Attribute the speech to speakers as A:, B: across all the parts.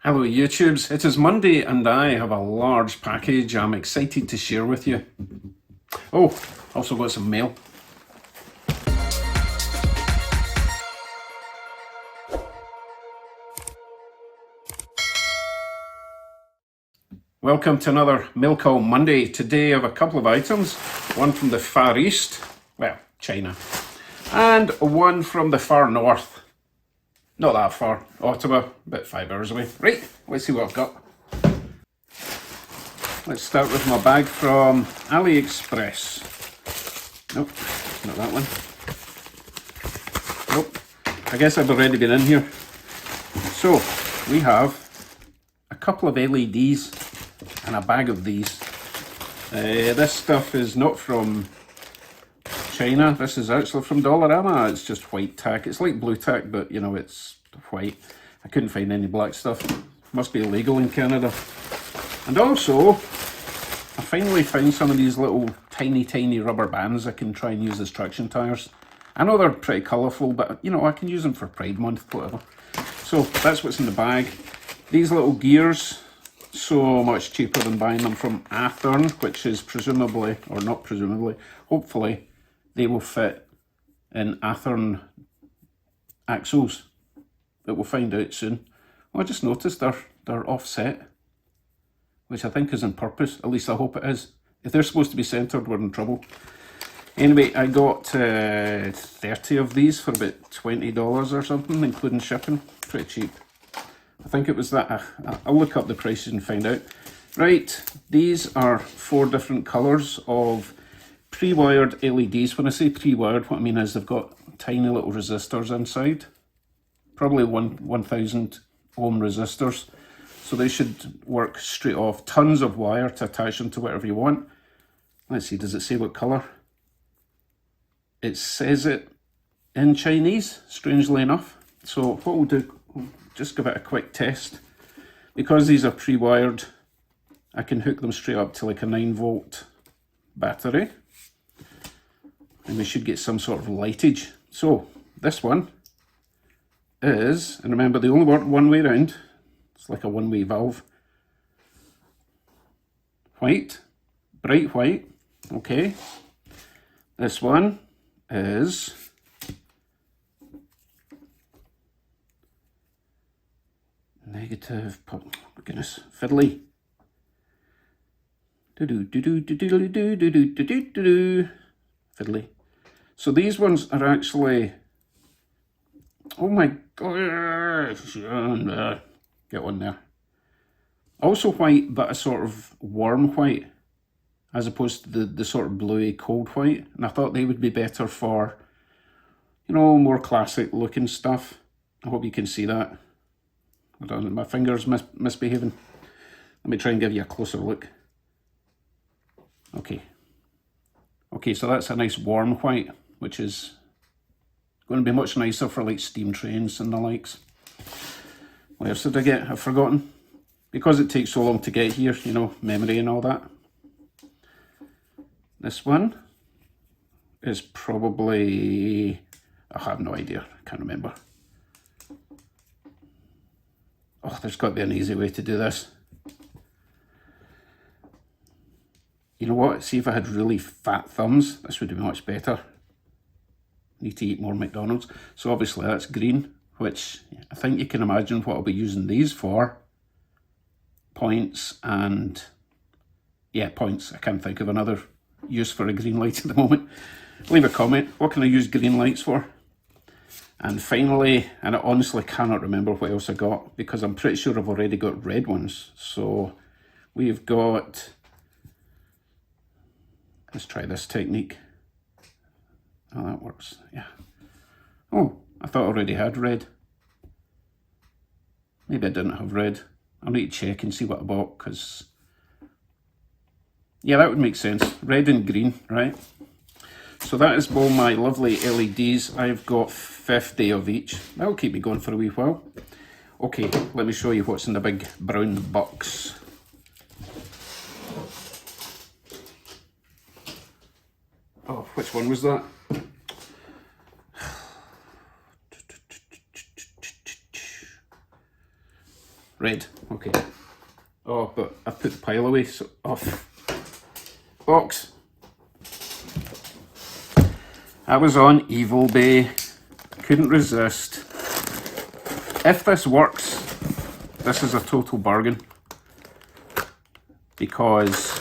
A: Hello YouTubes, it is Monday and I have a large package I'm excited to share with you. Oh, also got some mail. Welcome to another Mail Call Monday. Today I have a couple of items, one from the Far East, well, China, and one from the Far North. Not that far, Ottawa, about 5 hours away. Right, let's see what I've got. Let's start with my bag from Aliexpress. Nope, not that one. Nope, I guess I've already been in here. So, we have a couple of LEDs and a bag of these. This stuff is not from China. This is actually from Dollarama. It's just white tack. It's like blue tack, but you know, it's white. I couldn't find any black stuff. Must be illegal in Canada. And also, I finally found some of these little tiny rubber bands I can try and use as traction tires. I know they're pretty colourful, but you know, I can use them for Pride Month, whatever. So that's what's in the bag. These little gears, so much cheaper than buying them from Athearn, which is presumably, or not presumably, hopefully, they will fit in Athearn axles. But we'll find out soon. Well, I just noticed they're offset, which I think is on purpose. At least I hope it is. If they're supposed to be centered, we're in trouble. Anyway, I got 30 of these for about $20 or something, including shipping. Pretty cheap. I think it was that. I'll look up the prices and find out. Right, these are 4 different colours of pre-wired LEDs. When I say pre-wired, what I mean is they've got tiny little resistors inside. Probably 1000 ohm resistors. So they should work straight off. Tons of wire to attach them to whatever you want. Let's see, does it say what colour? It says it in Chinese, strangely enough. So what we'll do, we'll just give it a quick test. Because these are pre-wired, I can hook them straight up to like a 9-volt battery. And we should get some sort of lightage. So this one is, and remember they only work one way round. It's like a one-way valve. White, bright white, okay. This one is negative, oh goodness, fiddly. Fiddly. So these ones are actually, oh my gosh, get on there. Also white, but a sort of warm white, as opposed to the sort of bluey cold white. And I thought they would be better for, you know, more classic looking stuff. I hope you can see that. I don't know, my finger's misbehaving. Let me try and give you a closer look. Okay. Okay, so that's a nice warm white, which is going to be much nicer for like steam trains and the likes. What else did I get? I've forgotten. Because it takes so long to get here, you know, memory and all that. This one is probably, I have no idea, I can't remember. Oh, there's got to be an easy way to do this. You know what, see if I had really fat thumbs, this would be much better. Need to eat more McDonald's. So obviously that's green, which I think you can imagine what I'll be using these for. Points and, yeah, points. I can't think of another use for a green light at the moment. Leave a comment, what can I use green lights for? And finally, and I honestly cannot remember what else I got, because I'm pretty sure I've already got red ones. So we've got, let's try this technique. Oh, that works, yeah. Oh, I thought I already had red. Maybe I didn't have red. I'll need to check and see what I bought, because, yeah, that would make sense. Red and green, right? So that is all my lovely LEDs. I've got 50 of each. That'll keep me going for a wee while. Okay, let me show you what's in the big brown box. Oh, which one was that? red. Okay. Oh, but I put the pile away, so off. Box. I was on Evil Bay. Couldn't resist. If this works, this is a total bargain. Because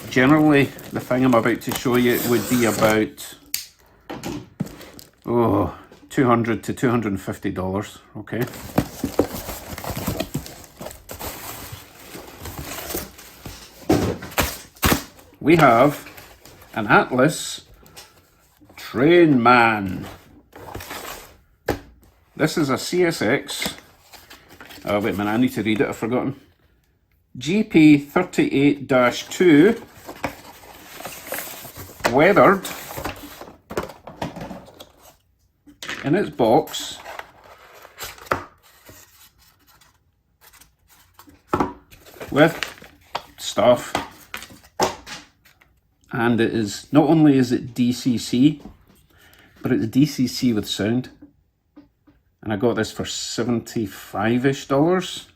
A: generally the thing I'm about to show you would be about $200 to $250, okay? We have an Atlas Train Man. This is a CSX. Oh, wait a minute, I need to read it, I've forgotten. GP38-2, weathered in its box with stuff, and it is, not only is it DCC, but it's DCC with sound, and I got this for $75-ish.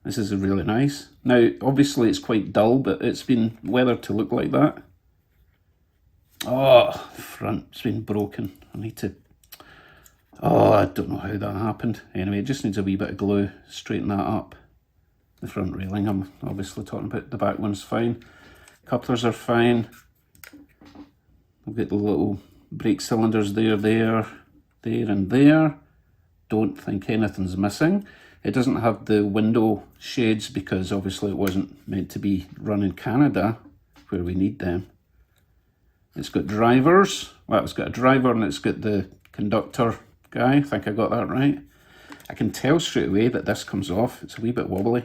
A: This is really nice. Now, obviously it's quite dull, but it's been weathered to look like that. Oh, the front's been broken. I need to... Oh, I don't know how that happened. Anyway, it just needs a wee bit of glue. Straighten that up. The front railing, I'm obviously talking about. The back one's fine. Couplers are fine. We've got the little brake cylinders there, and there. Don't think anything's missing. It doesn't have the window shades because obviously it wasn't meant to be run in Canada where we need them. It's got drivers. Well, it's got a driver and it's got the conductor guy. I think I got that right. I can tell straight away that this comes off. It's a wee bit wobbly.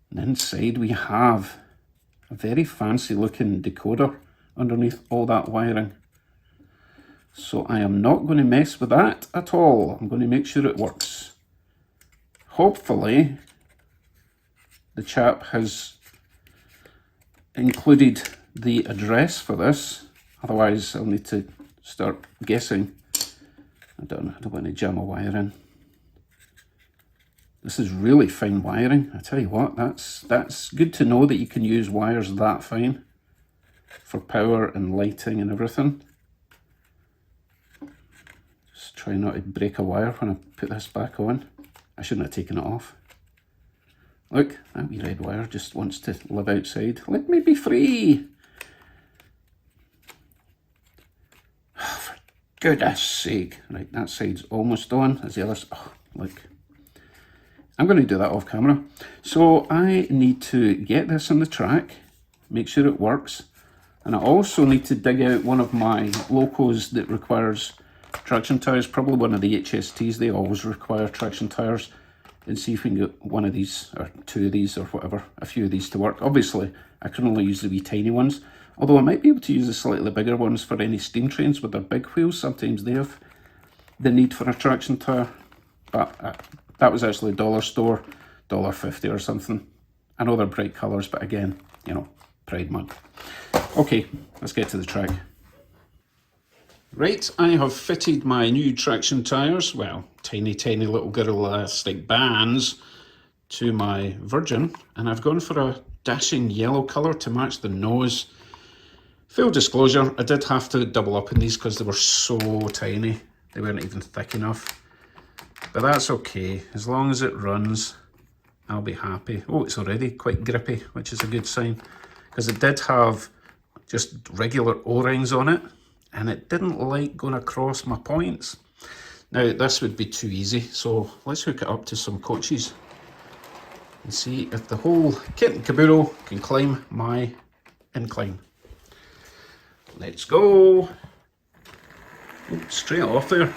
A: And inside we have a very fancy looking decoder underneath all that wiring. So I am not going to mess with that at all. I'm going to make sure it works. Hopefully, the chap has included the address for this. Otherwise, I'll need to start guessing. I don't want to jam a wire in. This is really fine wiring. I tell you what, that's good to know that you can use wires that fine for power and lighting and everything. Just try not to break a wire when I put this back on. I shouldn't have taken it off. Look, that wee red wire just wants to live outside. Let me be free. Oh, for goodness sake. Right, that side's almost on. As the other, oh, look. I'm going to do that off camera. So I need to get this on the track, make sure it works. And I also need to dig out one of my locos that requires traction tyres, probably one of the HSTs. They always require traction tyres, and see if we can get one of these or two of these or whatever, a few of these to work. Obviously I can only use the wee tiny ones, although I might be able to use the slightly bigger ones for any steam trains with their big wheels. Sometimes they have the need for a traction tyre, but that was actually a dollar store, $1.50 or something. I know they're bright colours, but again, you know, Pride Month. Okay, let's get to the track. Right, I have fitted my new traction tyres, well, tiny little Gorilla Elastic bands, to my Virgin, and I've gone for a dashing yellow colour to match the nose. Full disclosure, I did have to double up in these because they were so tiny. They weren't even thick enough. But that's okay, as long as it runs, I'll be happy. Oh, it's already quite grippy, which is a good sign, because it did have just regular O-rings on it, and it didn't like going across my points. Now, this would be too easy, so let's hook it up to some coaches and see if the whole kit and caboodle can climb my incline. Let's go. Oh, straight off there.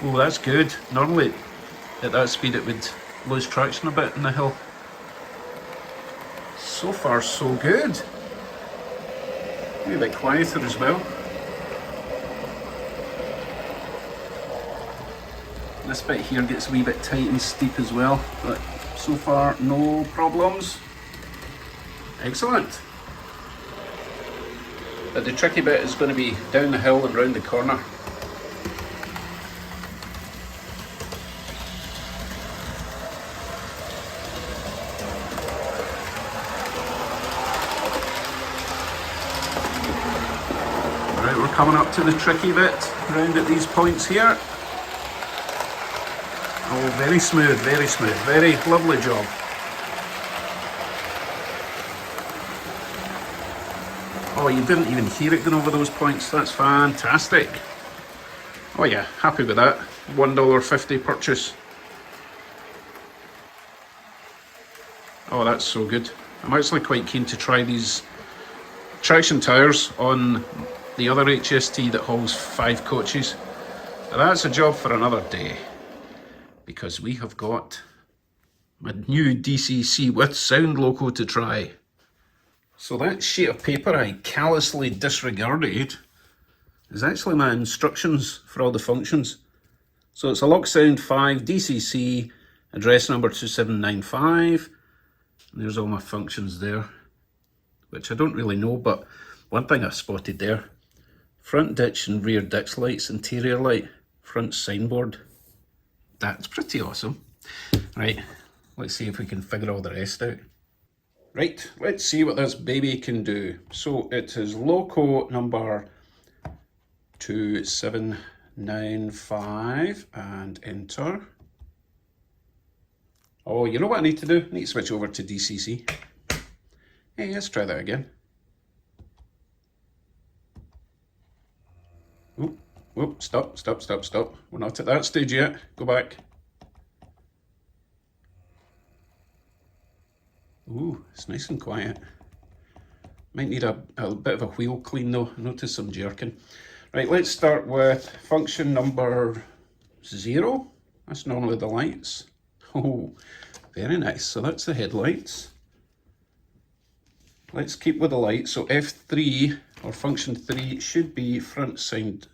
A: Oh, that's good. Normally, at that speed, it would lose traction a bit in the hill. So far, so good. Maybe a bit quieter as well. This bit here gets a wee bit tight and steep as well, but so far, no problems. Excellent. but the tricky bit is going to be down the hill and round the corner. Right, we're coming up to the tricky bit, round at these points here. Oh, very smooth, very lovely job. Oh, you didn't even hear it going over those points. That's fantastic. Oh yeah, happy with that. $1.50 purchase. Oh, that's so good. I'm actually quite keen to try these traction tyres on the other HST that hauls 5 coaches. But that's a job for another day, because we have got my new DCC With Sound logo to try. So that sheet of paper I callously disregarded is actually my instructions for all the functions. So it's a Lock Sound 5 DCC, address number 2795. And there's all my functions there, which I don't really know, but one thing I spotted there: front ditch and rear ditch lights, interior light, front signboard. That's pretty awesome. Right, let's see if we can figure all the rest out. Right, let's see what this baby can do. So it is loco number 2795 and enter. Oh, you know what I need to do? I need to switch over to DCC. Hey, let's try that again. Oh, stop. We're not at that stage yet. Go back. Ooh, it's nice and quiet. Might need a bit of a wheel clean though. I noticed some jerking. Right, let's start with function number 0. That's normally the lights. Oh, very nice. So that's the headlights. Let's keep with the lights. So F3 or function 3 should be front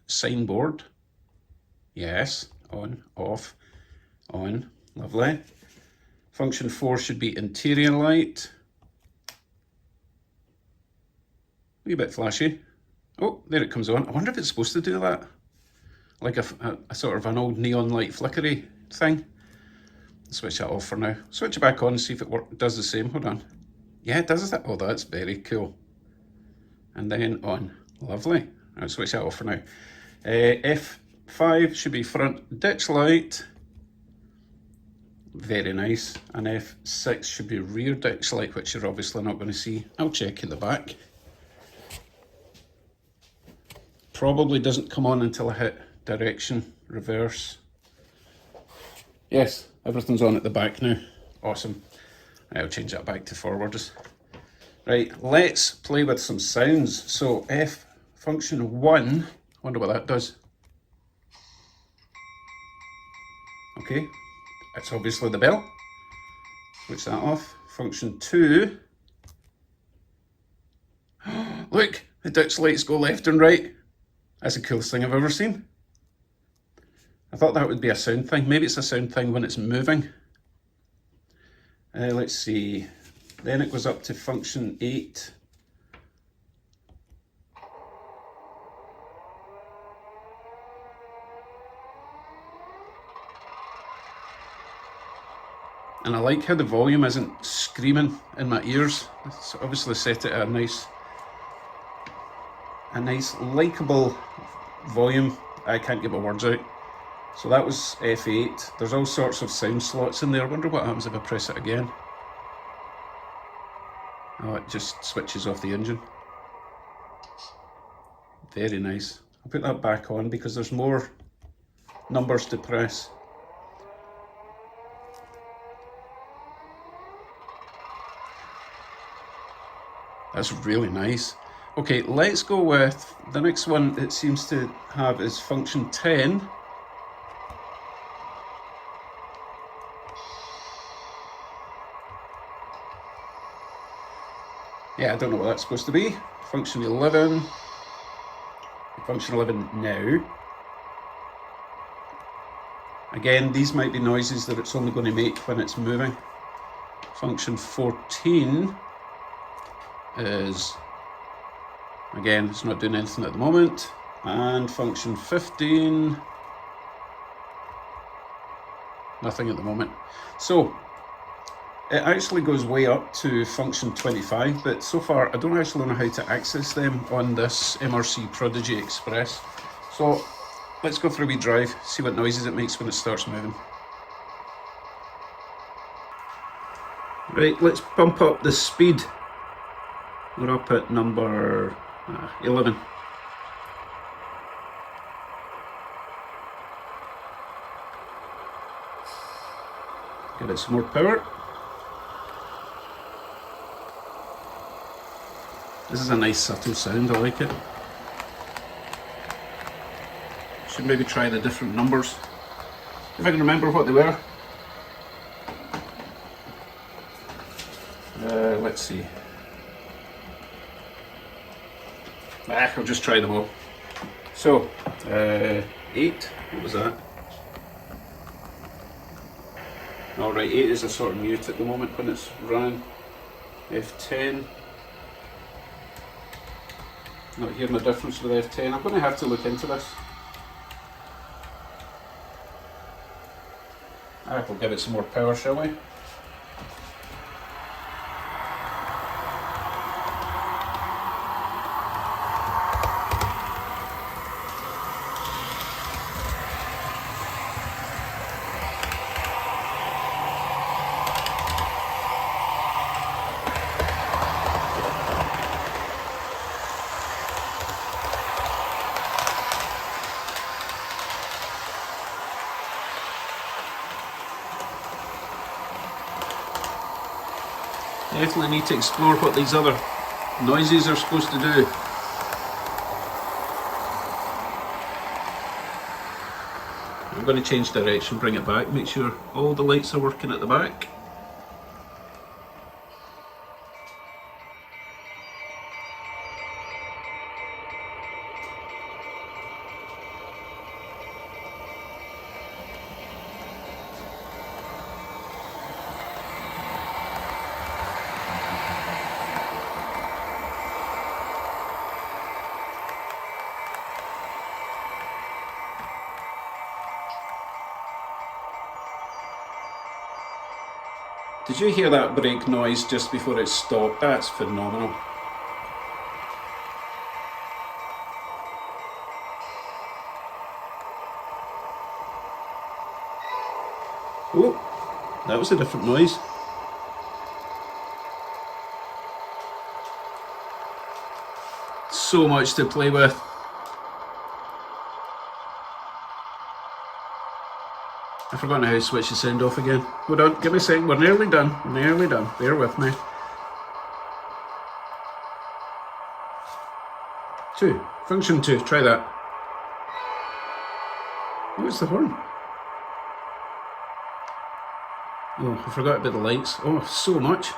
A: signboard. Yes, on, off, on. Lovely. Function 4 should be interior light. A wee bit flashy. Oh, there it comes on. I wonder if it's supposed to do that. Like a sort of an old neon light flickery thing. Switch that off for now. Switch it back on and see if it does the same. Hold on. Yeah, it does that. Oh, that's very cool. And then on. Lovely. I'll switch that off for now. F5 should be front ditch light. Very nice. And F6 should be rear ditch light, which you're obviously not going to see. I'll check in the back. Probably doesn't come on until I hit direction, reverse. Yes, everything's on at the back now. Awesome. I'll change that back to forwards. Right, let's play with some sounds. So F function 1, wonder what that does. Okay, that's obviously the bell. Switch that off. Function 2. Look, the ditch lights go left and right. That's the coolest thing I've ever seen. I thought that would be a sound thing. Maybe it's a sound thing when it's moving. Let's see. Then it goes up to function 8. And I like how the volume isn't screaming in my ears. It's obviously set it at a nice likeable volume. I can't get my words out. So that was F8. There's all sorts of sound slots in there. I wonder what happens if I press it again. Oh, it just switches off the engine. Very nice. I'll put that back on because there's more numbers to press. That's really nice. Okay, let's go with the next one. It seems to have is function 10. Yeah, I don't know what that's supposed to be. Function 11. Function 11 now. Again, these might be noises that it's only going to make when it's moving. Function 14 is Again, it's not doing anything at the moment. And function 15, nothing at the moment. So it actually goes way up to function 25, but so far I don't actually know how to access them on this MRC Prodigy Express. So let's go for a wee drive, see what noises it makes when it starts moving. Right, let's bump up the speed. We're up at number 11. Give it some more power. This is a nice subtle sound, I like it. Should maybe try the different numbers, if I can remember what they were. Let's see. I'll just try them all. So, 8, what was that? Alright, 8 is a sort of mute at the moment when it's running. F10. Not hearing the difference with F10. I'm going to have to look into this. We'll give it some more power, shall we? Definitely need to explore what these other noises are supposed to do. I'm going to change direction, bring it back, make sure all the lights are working at the back. Did you hear that brake noise just before it stopped? That's phenomenal. Oh, that was a different noise. So much to play with. I've forgotten how to switch the sound off again. Hold on, give me a second, we're nearly done. Nearly done, bear with me. 2, function 2, try that. Oh, it's the horn. Oh, I forgot about the lights. Oh, so much.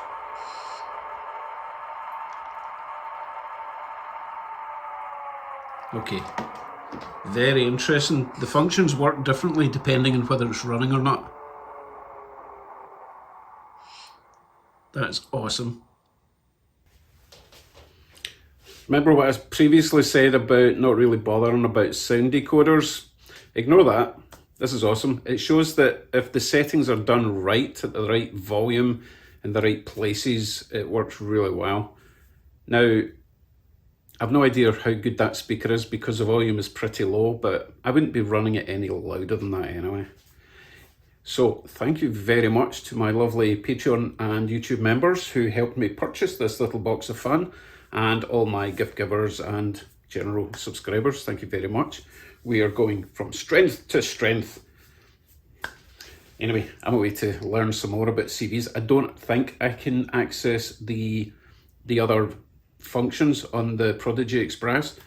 A: Okay. Very interesting. The functions work differently depending on whether it's running or not. That's awesome. Remember what I previously said about not really bothering about sound decoders? Ignore that. This is awesome. It shows that if the settings are done right, at the right volume, in the right places, it works really well. Now, I've no idea how good that speaker is because the volume is pretty low, but I wouldn't be running it any louder than that anyway. So thank you very much to my lovely Patreon and YouTube members who helped me purchase this little box of fun, and all my gift givers and general subscribers. Thank you very much. We are going from strength to strength. Anyway, I'm away to learn some more about CVs. I don't think I can access the other functions on the Prodigy Express,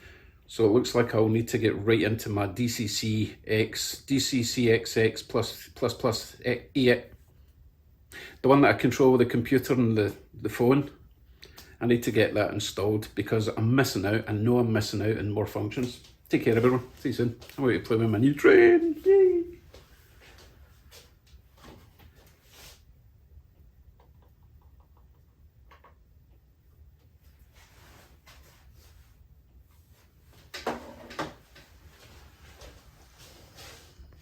A: so it looks like I'll need to get right into my DCC XX plus EX, the one that I control with the computer and the phone. I need to get that installed because I'm missing out. I know I'm missing out on more functions. Take care everyone, see you soon. I'm going to play with my new train.